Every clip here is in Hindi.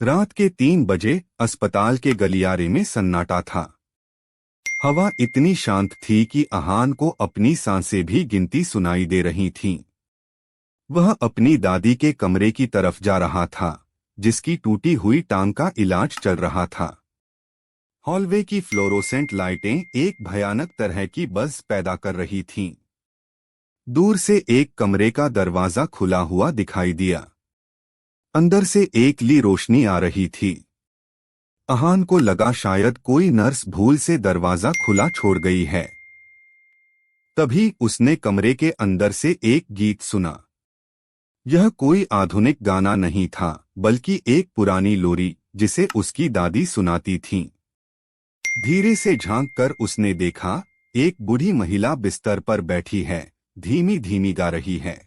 रात के 3 बजे अस्पताल के गलियारे में सन्नाटा था। हवा इतनी शांत थी कि अहान को अपनी सांसें भी गिनती सुनाई दे रही थीं। वह अपनी दादी के कमरे की तरफ जा रहा था, जिसकी टूटी हुई टांग का इलाज चल रहा था। हॉलवे की फ्लोरोसेंट लाइटें एक भयानक तरह की बज़ पैदा कर रही थीं। दूर से एक कमरे का दरवाजा खुला हुआ दिखाई दिया। अंदर से एक ली रोशनी आ रही थी। अहान को लगा शायद कोई नर्स भूल से दरवाजा खुला छोड़ गई है। तभी उसने कमरे के अंदर से एक गीत सुना। यह कोई आधुनिक गाना नहीं था, बल्कि एक पुरानी लोरी जिसे उसकी दादी सुनाती थीं। धीरे से झांक कर उसने देखा, एक बूढ़ी महिला बिस्तर पर बैठी है, धीमी धीमी गा रही है।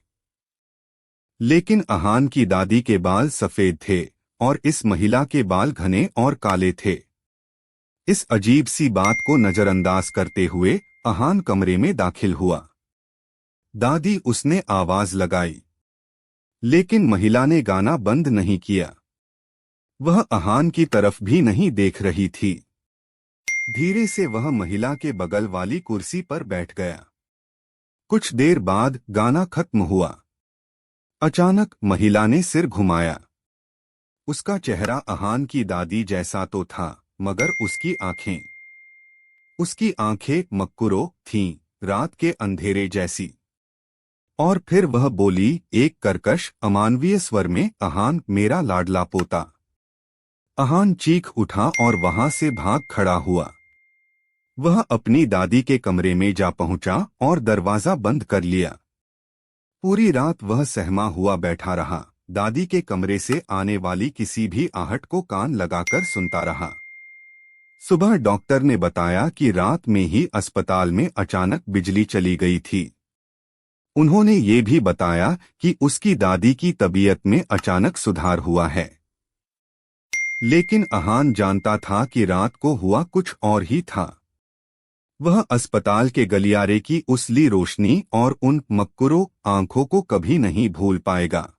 लेकिन अहान की दादी के बाल सफेद थे और इस महिला के बाल घने और काले थे। इस अजीब सी बात को नजरअंदाज करते हुए अहान कमरे में दाखिल हुआ। दादी, उसने आवाज लगाई, लेकिन महिला ने गाना बंद नहीं किया। वह अहान की तरफ भी नहीं देख रही थी। धीरे से वह महिला के बगल वाली कुर्सी पर बैठ गया। कुछ देर बाद गाना खत्म हुआ। अचानक महिला ने सिर घुमाया। उसका चेहरा अहान की दादी जैसा तो था, मगर उसकी आंखें मक्कुरो थीं, रात के अंधेरे जैसी। और फिर वह बोली एक कर्कश अमानवीय स्वर में, अहान, मेरा लाडला पोता। अहान चीख उठा और वहां से भाग खड़ा हुआ। वह अपनी दादी के कमरे में जा पहुंचा और दरवाजा बंद कर लिया। पूरी रात वह सहमा हुआ बैठा रहा, दादी के कमरे से आने वाली किसी भी आहट को कान लगाकर सुनता रहा। सुबह डॉक्टर ने बताया कि रात में ही अस्पताल में अचानक बिजली चली गई थी। उन्होंने ये भी बताया कि उसकी दादी की तबीयत में अचानक सुधार हुआ है। लेकिन अहान जानता था कि रात को हुआ कुछ और ही था। वह अस्पताल के गलियारे की उस ली रोशनी और उन मक्कुरो आंखों को कभी नहीं भूल पाएगा।